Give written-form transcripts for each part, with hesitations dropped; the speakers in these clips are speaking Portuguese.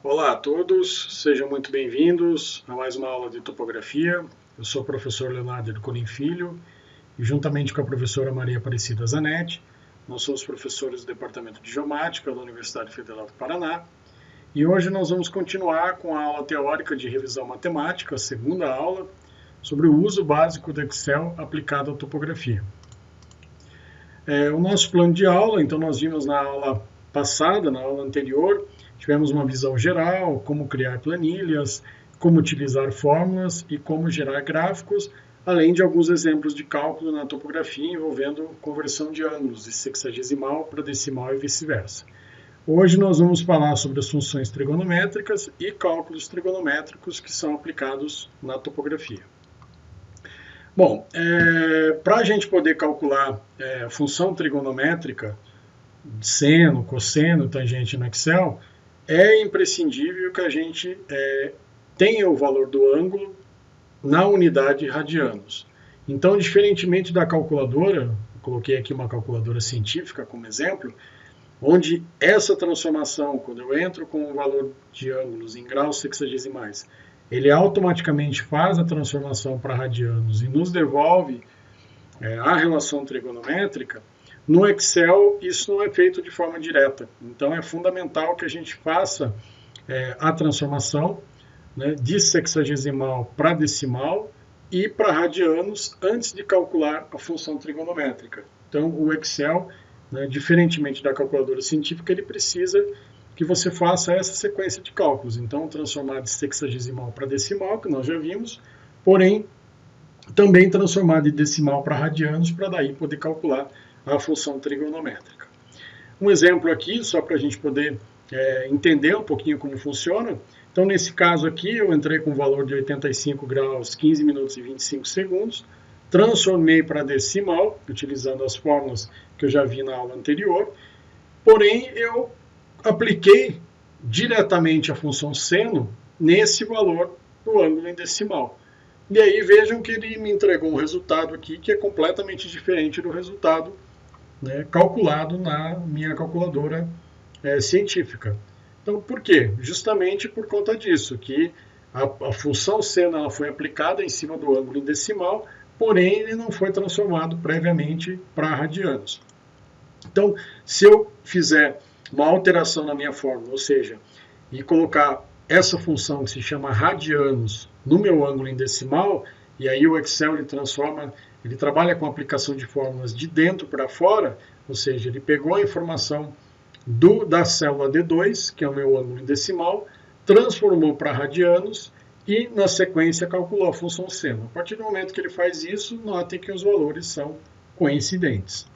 Olá a todos, sejam muito bem-vindos a mais uma aula de topografia. Eu sou o professor Leonardo Ercolim Filho e juntamente com a professora Maria Aparecida Zanetti, nós somos professores do Departamento de Geomática da Universidade Federal do Paraná e hoje nós vamos continuar com a aula teórica de revisão matemática, a segunda aula, sobre o uso básico do Excel aplicado à topografia. O nosso plano de aula, então nós vimos na aula passada, na aula anterior, tivemos uma visão geral, como criar planilhas, como utilizar fórmulas e como gerar gráficos, além de alguns exemplos de cálculo na topografia envolvendo conversão de ângulos de sexagesimal para decimal e vice-versa. Hoje nós vamos falar sobre as funções trigonométricas e cálculos trigonométricos que são aplicados na topografia. Bom, para a gente poder calcular a função trigonométrica, seno, cosseno, tangente no Excel, é imprescindível que a gente tenha o valor do ângulo na unidade radianos. Então, diferentemente da calculadora, coloquei aqui uma calculadora científica como exemplo, onde essa transformação, quando eu entro com o valor de ângulos em graus sexagesimais, ele automaticamente faz a transformação para radianos e nos devolve a relação trigonométrica. No Excel, isso não é feito de forma direta. Então, é fundamental que a gente faça a transformação de sexagesimal para decimal e para radianos antes de calcular a função trigonométrica. Então, o Excel, diferentemente da calculadora científica, ele precisa que você faça essa sequência de cálculos. Então, transformar de sexagesimal para decimal, que nós já vimos, porém, também transformar de decimal para radianos, para daí poder calcular a função trigonométrica. Um exemplo aqui, só para a gente poder entender um pouquinho como funciona. Então, nesse caso aqui, eu entrei com o valor de 85 graus, 15 minutos e 25 segundos, transformei para decimal, utilizando as fórmulas que eu já vi na aula anterior, porém, eu apliquei diretamente a função seno nesse valor do ângulo em decimal. E aí, vejam que ele me entregou um resultado aqui que é completamente diferente do resultado calculado na minha calculadora científica. Então, por quê? Justamente por conta disso, que a função seno ela foi aplicada em cima do ângulo em decimal, porém ele não foi transformado previamente para radianos. Então, se eu fizer uma alteração na minha fórmula, ou seja, e colocar essa função que se chama radianos no meu ângulo em decimal, e aí o Excel ele trabalha com a aplicação de fórmulas de dentro para fora, ou seja, ele pegou a informação da célula D2, que é o meu ângulo em decimal, transformou para radianos e, na sequência, calculou a função seno. A partir do momento que ele faz isso, notem que os valores são coincidentes.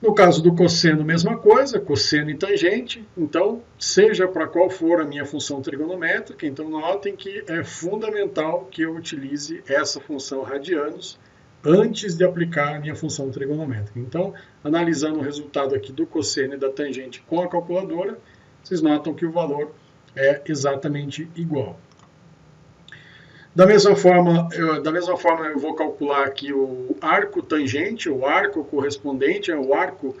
No caso do cosseno, mesma coisa, cosseno e tangente. Então, seja para qual for a minha função trigonométrica, então notem que é fundamental que eu utilize essa função radianos antes de aplicar a minha função trigonométrica. Então, analisando o resultado aqui do cosseno e da tangente com a calculadora, vocês notam que o valor é exatamente igual. Da mesma forma, eu vou calcular aqui o arco tangente, o arco correspondente, o arco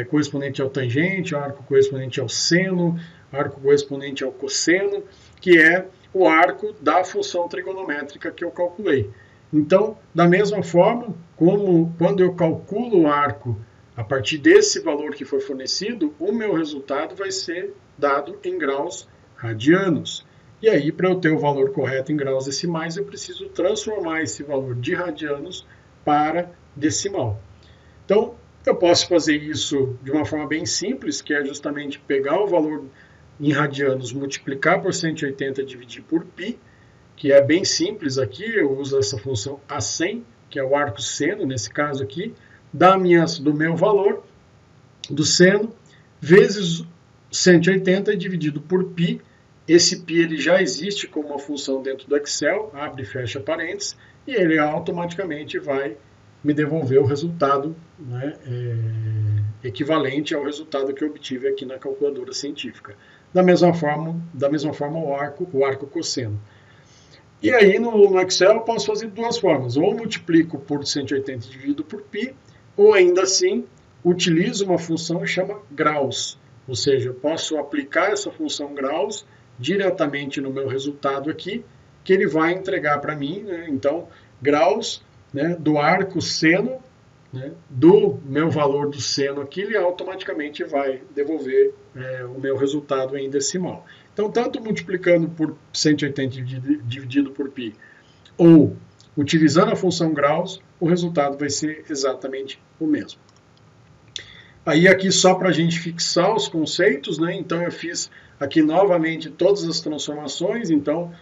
correspondente ao tangente, o arco correspondente ao seno, o arco correspondente ao cosseno, que é o arco da função trigonométrica que eu calculei. Então, da mesma forma, como quando eu calculo o arco a partir desse valor que foi fornecido, o meu resultado vai ser dado em graus radianos. E aí, para eu ter o valor correto em graus decimais, eu preciso transformar esse valor de radianos para decimal. Então, eu posso fazer isso de uma forma bem simples, que é justamente pegar o valor em radianos, multiplicar por 180 e dividir por π, que é bem simples aqui, eu uso essa função A100, que é o arco seno, nesse caso aqui, do meu valor, do seno, vezes 180 e dividido por π. Esse π ele já existe como uma função dentro do Excel, abre e fecha parênteses, e ele automaticamente vai me devolver o resultado equivalente ao resultado que eu obtive aqui na calculadora científica. Da mesma forma o arco cosseno. E aí no Excel eu posso fazer de duas formas, ou multiplico por 180 e divido por π, ou ainda assim utilizo uma função que chama graus. Ou seja, eu posso aplicar essa função graus diretamente no meu resultado aqui, que ele vai entregar para mim, né? Então, graus, né, do arco seno, né, do meu valor do seno aqui, ele automaticamente vai devolver o meu resultado em decimal. Então, tanto multiplicando por 180 dividido por π, ou utilizando a função graus, o resultado vai ser exatamente o mesmo. Aí aqui só para a gente fixar os conceitos, né? Então eu fiz aqui novamente todas as transformações, então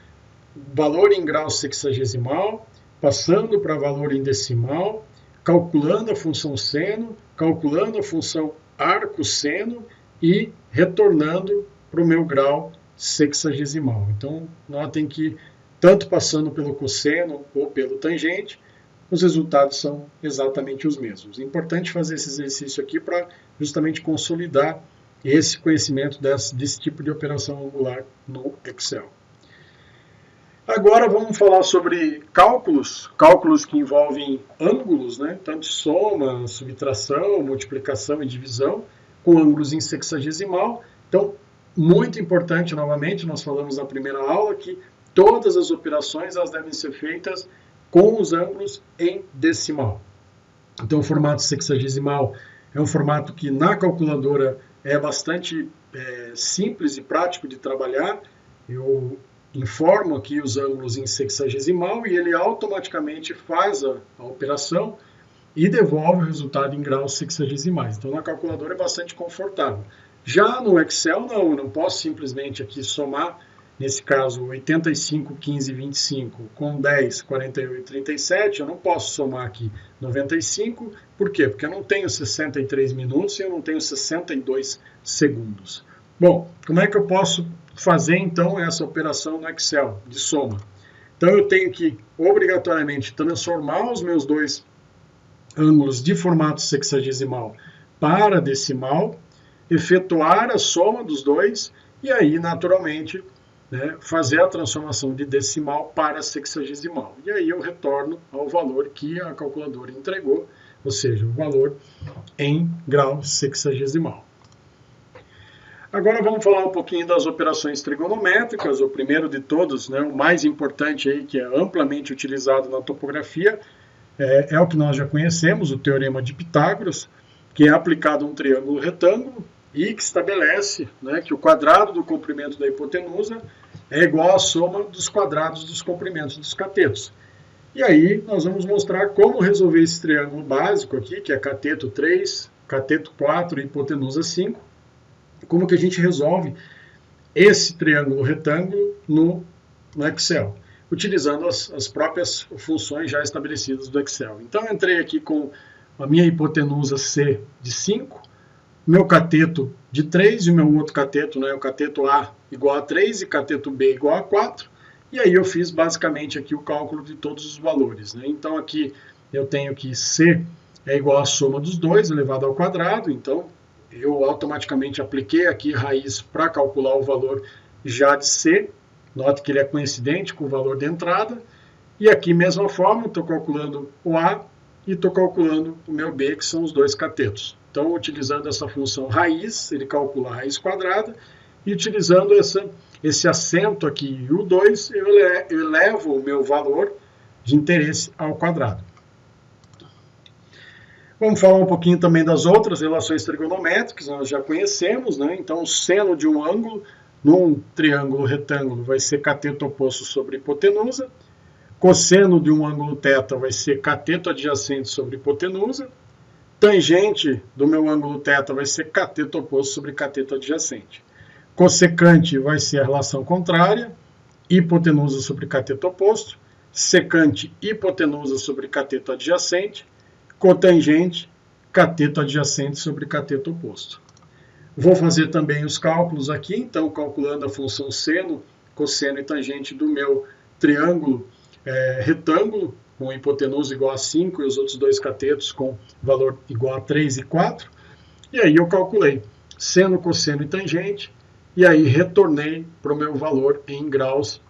valor em grau sexagesimal, passando para valor em decimal, calculando a função seno, calculando a função arco-seno e retornando para o meu grau sexagesimal. Então notem que tanto passando pelo cosseno ou pelo tangente, os resultados são exatamente os mesmos. É importante fazer esse exercício aqui para justamente consolidar esse conhecimento desse tipo de operação angular no Excel. Agora vamos falar sobre cálculos que envolvem ângulos, né? Tanto soma, subtração, multiplicação e divisão, com ângulos em sexagesimal. Então, muito importante, novamente, nós falamos na primeira aula que todas as operações elas devem ser feitas com os ângulos em decimal. Então, o formato sexagesimal é um formato que na calculadora é bastante simples e prático de trabalhar. Eu informo aqui os ângulos em sexagesimal e ele automaticamente faz a operação e devolve o resultado em graus sexagesimais. Então, na calculadora é bastante confortável. Já no Excel, não, eu não posso simplesmente aqui somar, nesse caso, 85, 15, 25 com 10, 48 e 37, eu não posso somar aqui 95, por quê? Porque eu não tenho 63 minutos e eu não tenho 62 segundos. Bom, como é que eu posso fazer então essa operação no Excel de soma? Então eu tenho que obrigatoriamente transformar os meus dois ângulos de formato sexagesimal para decimal, efetuar a soma dos dois e aí naturalmente fazer a transformação de decimal para sexagesimal. E aí eu retorno ao valor que a calculadora entregou, ou seja, o valor em grau sexagesimal. Agora vamos falar um pouquinho das operações trigonométricas. O primeiro de todos, né, o mais importante aí, que é amplamente utilizado na topografia, é o que nós já conhecemos, o Teorema de Pitágoras, que é aplicado a um triângulo retângulo e que estabelece, né, que o quadrado do comprimento da hipotenusa é igual à soma dos quadrados dos comprimentos dos catetos. E aí nós vamos mostrar como resolver esse triângulo básico aqui, que é cateto 3, cateto 4 e hipotenusa 5, como que a gente resolve esse triângulo retângulo no Excel, utilizando as próprias funções já estabelecidas do Excel. Então eu entrei aqui com a minha hipotenusa C de 5, meu cateto de 3 e o meu outro cateto, né, o cateto A igual a 3 e cateto B igual a 4. E aí eu fiz basicamente aqui o cálculo de todos os valores, né? Então aqui eu tenho que C é igual à soma dos dois elevado ao quadrado. Então eu automaticamente apliquei aqui raiz para calcular o valor já de C. Note que ele é coincidente com o valor de entrada. E aqui, mesma forma, estou calculando o A e estou calculando o meu B, que são os dois catetos. Então, utilizando essa função raiz, ele calcula a raiz quadrada, e utilizando esse acento aqui, o 2, eu elevo o meu valor de interesse ao quadrado. Vamos falar um pouquinho também das outras relações trigonométricas, nós já conhecemos, né? Então, o seno de um ângulo num triângulo retângulo vai ser cateto oposto sobre hipotenusa, cosseno de um ângulo θ vai ser cateto adjacente sobre hipotenusa, tangente do meu ângulo θ vai ser cateto oposto sobre cateto adjacente. Cossecante vai ser a relação contrária, hipotenusa sobre cateto oposto, secante, hipotenusa sobre cateto adjacente, cotangente, cateto adjacente sobre cateto oposto. Vou fazer também os cálculos aqui, então calculando a função seno, cosseno e tangente do meu triângulo retângulo, com hipotenusa igual a 5 e os outros dois catetos com valor igual a 3 e 4. E aí eu calculei seno, cosseno e tangente, e aí retornei para o meu valor em graus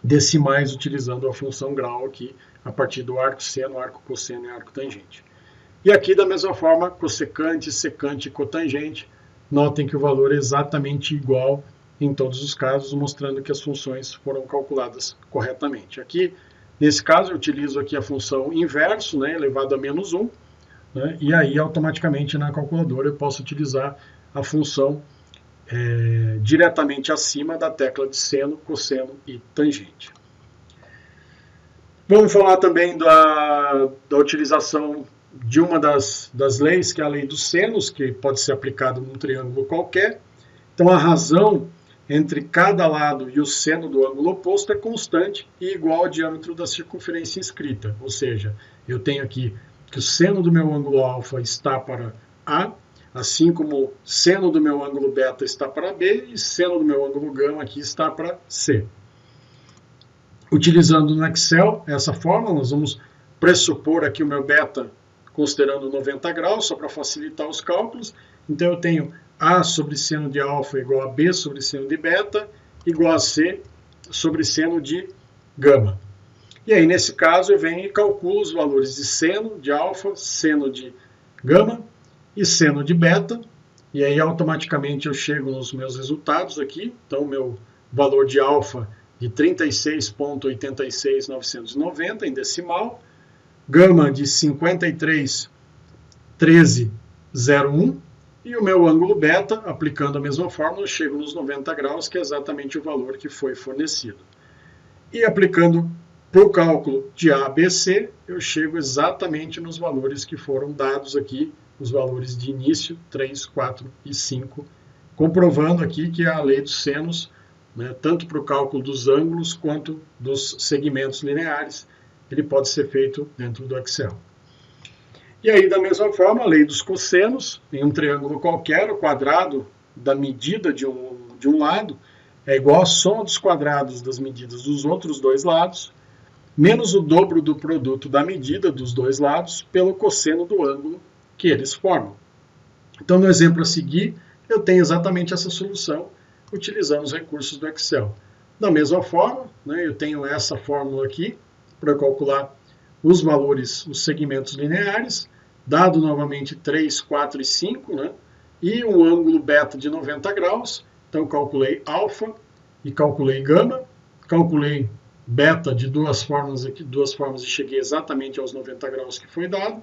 decimais, utilizando a função grau aqui, a partir do arco seno, arco cosseno e arco tangente. E aqui, da mesma forma, cossecante, secante e cotangente, notem que o valor é exatamente igual em todos os casos, mostrando que as funções foram calculadas corretamente. Aqui, nesse caso, eu utilizo aqui a função inverso, né, elevado a menos 1, né, e aí automaticamente na calculadora eu posso utilizar a função diretamente acima da tecla de seno, cosseno e tangente. Vamos falar também da utilização de uma das leis, que é a lei dos senos, que pode ser aplicada num triângulo qualquer. Então a razão entre cada lado e o seno do ângulo oposto é constante e igual ao diâmetro da circunferência inscrita. Ou seja, eu tenho aqui que o seno do meu ângulo alfa está para A, assim como seno do meu ângulo beta está para B e seno do meu ângulo gama aqui está para C. Utilizando no Excel essa fórmula, nós vamos pressupor aqui o meu beta considerando 90 graus, só para facilitar os cálculos. Então eu tenho A sobre seno de alfa igual a B sobre seno de beta, igual a C sobre seno de gama. E aí, nesse caso, eu venho e calculo os valores de seno de alfa, seno de gama e seno de beta. E aí, automaticamente, eu chego nos meus resultados aqui. Então, meu valor de alfa de 36,86990 em decimal. Gama de 53,1301. E o meu ângulo beta, aplicando a mesma fórmula, eu chego nos 90 graus, que é exatamente o valor que foi fornecido. E aplicando para o cálculo de A, B, C, eu chego exatamente nos valores que foram dados aqui, os valores de início, 3, 4 e 5, comprovando aqui que a lei dos senos, né, tanto para o cálculo dos ângulos quanto dos segmentos lineares, ele pode ser feito dentro do Excel. E aí, da mesma forma, a lei dos cossenos, em um triângulo qualquer, o quadrado da medida de um lado é igual à soma dos quadrados das medidas dos outros dois lados, menos o dobro do produto da medida dos dois lados pelo cosseno do ângulo que eles formam. Então, no exemplo a seguir, eu tenho exatamente essa solução utilizando os recursos do Excel. Da mesma forma, né, eu tenho essa fórmula aqui para calcular os valores, os segmentos lineares, dado novamente 3, 4 e 5, né, e um ângulo beta de 90 graus. Então, calculei alfa e calculei gama, calculei beta de duas formas e cheguei exatamente aos 90 graus que foi dado.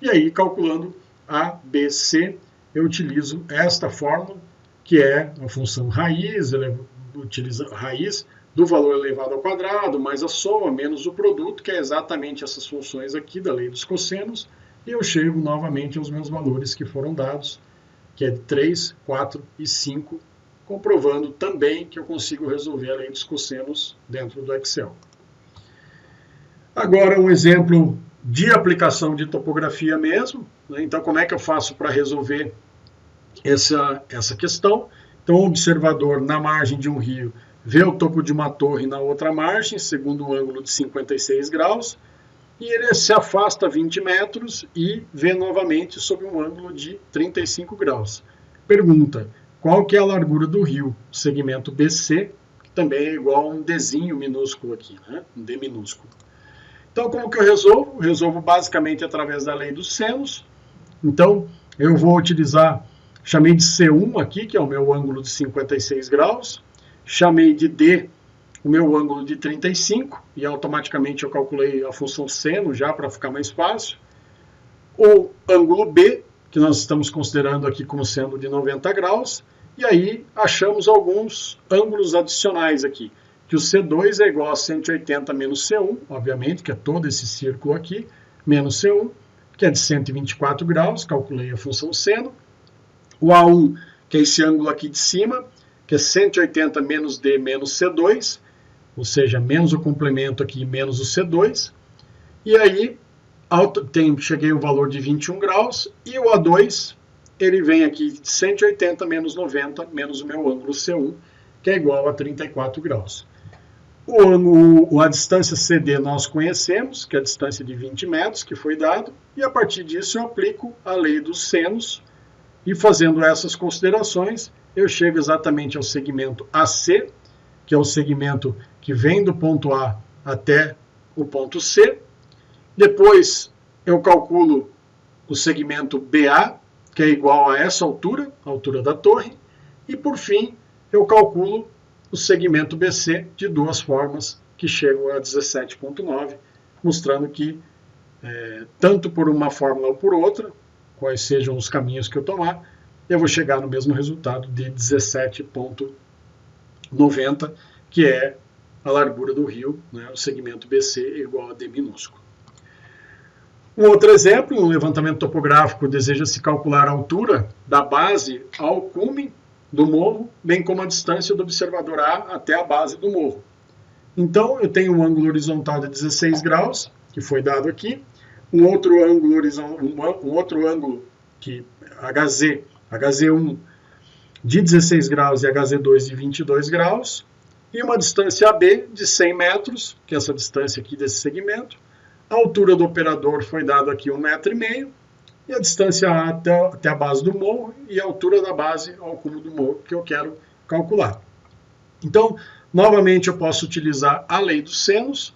E aí, calculando A, B, C, eu utilizo esta fórmula, que é a função raiz, utiliza raiz do valor elevado ao quadrado, mais a soma, menos o produto, que é exatamente essas funções aqui da lei dos cossenos, e eu chego novamente aos meus valores que foram dados, que é de 3, 4 e 5, comprovando também que eu consigo resolver a lei dos cossenos dentro do Excel. Agora, um exemplo de aplicação de topografia mesmo, né? Então, como é que eu faço para resolver essa questão? Então, o observador na margem de um rio vê o topo de uma torre na outra margem, segundo um ângulo de 56 graus, e ele se afasta 20 metros e vê novamente sob um ângulo de 35 graus. Pergunta: qual que é a largura do rio? Segmento BC, que também é igual a um Dzinho minúsculo aqui, né? Um D minúsculo. Então, como que eu resolvo? Eu resolvo basicamente através da lei dos senos. Então, eu vou utilizar, chamei de C1 aqui, que é o meu ângulo de 56 graus, chamei de D o meu ângulo de 35, e automaticamente eu calculei a função seno já para ficar mais fácil. O ângulo B, que nós estamos considerando aqui como sendo de 90 graus, e aí achamos alguns ângulos adicionais aqui, que o C2 é igual a 180 menos C1, obviamente, que é todo esse círculo aqui, menos C1, que é de 124 graus, calculei a função seno. O A1, que é esse ângulo aqui de cima, que é 180 menos D menos C2, ou seja, menos o complemento aqui, menos o C2. E aí, cheguei ao valor de 21 graus, e o A2, ele vem aqui de 180 menos 90, menos o meu ângulo C1, que é igual a 34 graus. A distância CD nós conhecemos, que é a distância de 20 metros, que foi dado, e a partir disso eu aplico a lei dos senos, e fazendo essas considerações, eu chego exatamente ao segmento AC, que é o segmento que vem do ponto A até o ponto C. Depois eu calculo o segmento BA, que é igual a essa altura, a altura da torre. E por fim, eu calculo o segmento BC de duas formas que chegam a 17,9, mostrando que tanto por uma fórmula ou por outra, quais sejam os caminhos que eu tomar, eu vou chegar no mesmo resultado de 17,90, que é a largura do rio, né, o segmento BC igual a D minúsculo. Um outro exemplo, um levantamento topográfico, deseja-se calcular a altura da base ao cume do morro, bem como a distância do observador A até a base do morro. Então, eu tenho um ângulo horizontal de 16 graus, que foi dado aqui, um outro ângulo que HZ1 de 16 graus e HZ2 de 22 graus, e uma distância AB de 100 metros, que é essa distância aqui desse segmento. A altura do operador foi dada aqui 1,5 metro, e a distância A até a base do morro, e a altura da base ao cume do morro, que eu quero calcular. Então, novamente eu posso utilizar a lei dos senos.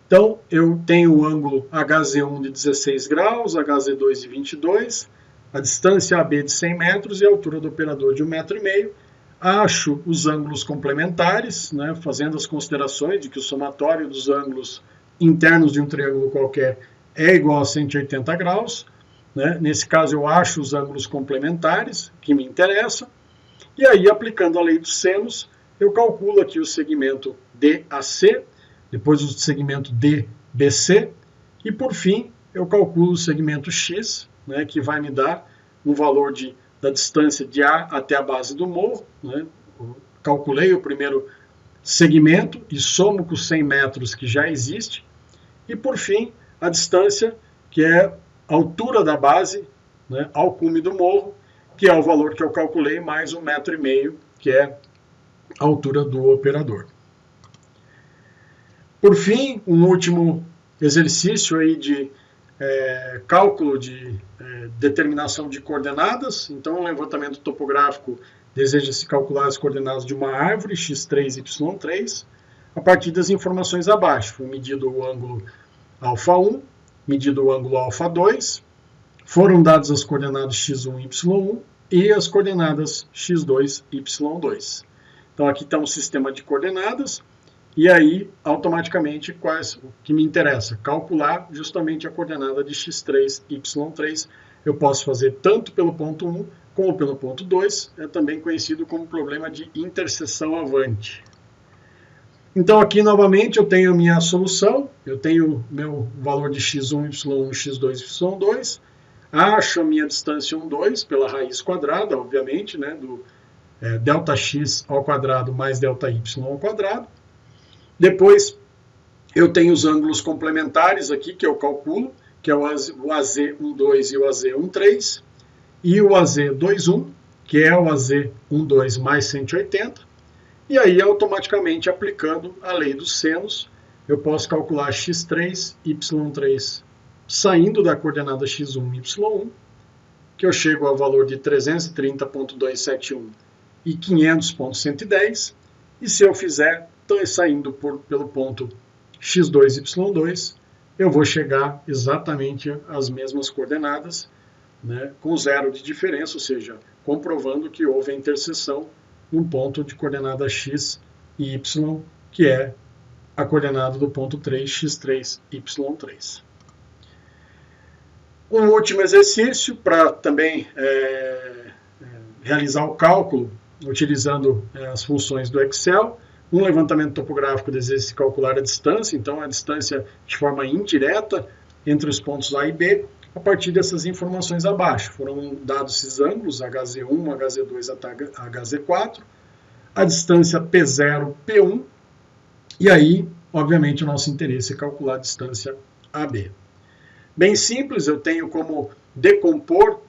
Então, eu tenho o ângulo HZ1 de 16 graus, HZ2 de 22, a distância AB de 100 metros e a altura do operador de 1,5 metro. Acho os ângulos complementares, né, fazendo as considerações de que o somatório dos ângulos internos de um triângulo qualquer é igual a 180 graus. Né? Nesse caso, eu acho os ângulos complementares, que me interessam. E aí, aplicando a lei dos senos, eu calculo aqui o segmento DAC, depois o segmento DBC, e por fim, eu calculo o segmento X, né, que vai me dar um valor da distância de A até a base do morro. Né? Calculei o primeiro segmento e somo com os 100 metros que já existe. E por fim, a distância, que é a altura da base, né, ao cume do morro, que é o valor que eu calculei, mais 1,5 metro, que é a altura do operador. Por fim, um último exercício aí de cálculo de determinação de coordenadas. Então, um levantamento topográfico deseja-se calcular as coordenadas de uma árvore, x3, y3, a partir das informações abaixo. Foi medido o ângulo α1, medido o ângulo α2, foram dadas as coordenadas x1 e y1 e as coordenadas x2 e y2. Então, aqui está um sistema de coordenadas. E aí, automaticamente, o que me interessa? Calcular justamente a coordenada de x3 e y3. Eu posso fazer tanto pelo ponto 1 como pelo ponto 2. É também conhecido como problema de interseção avante. Então, aqui, novamente, eu tenho a minha solução. Eu tenho meu valor de x1, y1, x2 e y2. Acho a minha distância 1, 2 pela raiz quadrada, obviamente, né, do Δx ao quadrado mais Δy ao quadrado. Depois, eu tenho os ângulos complementares aqui, que eu calculo, que é o AZ12 e o AZ13, e o AZ21, que é o AZ12 mais 180, e aí, automaticamente, aplicando a lei dos senos, eu posso calcular x3, y3, saindo da coordenada x1 e y1, que eu chego ao valor de 330,271 e 500,110, e se eu fizer saindo pelo ponto x2 e y2, eu vou chegar exatamente às mesmas coordenadas, né, com zero de diferença, ou seja, comprovando que houve a interseção num ponto de coordenada x e y, que é a coordenada do ponto 3, x3, y3. Um último exercício para também realizar o cálculo utilizando as funções do Excel. Um levantamento topográfico deseja-se calcular a distância, então a distância de forma indireta entre os pontos A e B, a partir dessas informações abaixo. Foram dados esses ângulos, HZ1, HZ2 até HZ4, a distância P0, P1, e aí, obviamente, o nosso interesse é calcular a distância AB. Bem simples, eu tenho como decompor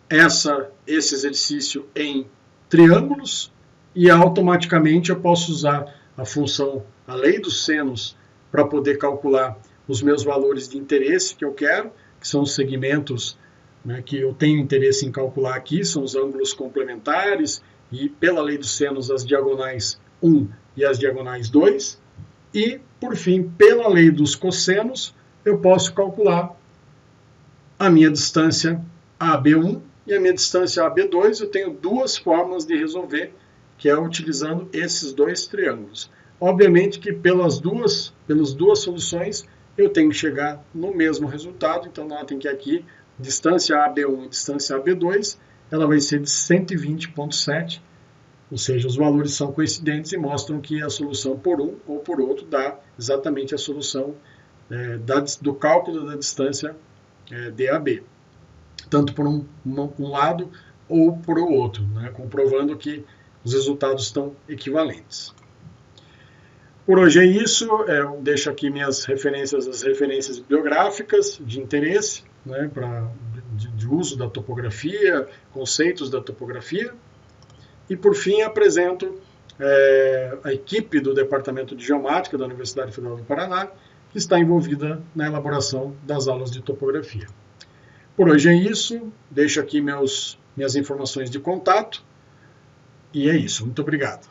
esse exercício em triângulos, e automaticamente eu posso usar a lei dos senos para poder calcular os meus valores de interesse que eu quero, que são os segmentos, né, que eu tenho interesse em calcular aqui, são os ângulos complementares, e pela lei dos senos as diagonais 1 e as diagonais 2, e por fim, pela lei dos cossenos, eu posso calcular a minha distância AB1 e a minha distância AB2. Eu tenho duas formas de resolver, que é utilizando esses dois triângulos. Obviamente que pelas duas soluções eu tenho que chegar no mesmo resultado, então notem que aqui distância AB1 e distância AB2, ela vai ser de 120,7, ou seja, os valores são coincidentes e mostram que a solução por um ou por outro dá exatamente a solução do cálculo da distância DAB, tanto por um lado ou por o outro, né, comprovando que os resultados estão equivalentes. Por hoje é isso, eu deixo aqui as referências bibliográficas de interesse, né, de uso da topografia, conceitos da topografia. E, por fim, apresento a equipe do Departamento de Geomática da Universidade Federal do Paraná, que está envolvida na elaboração das aulas de topografia. Por hoje é isso, deixo aqui minhas informações de contato, e é isso. Muito obrigado.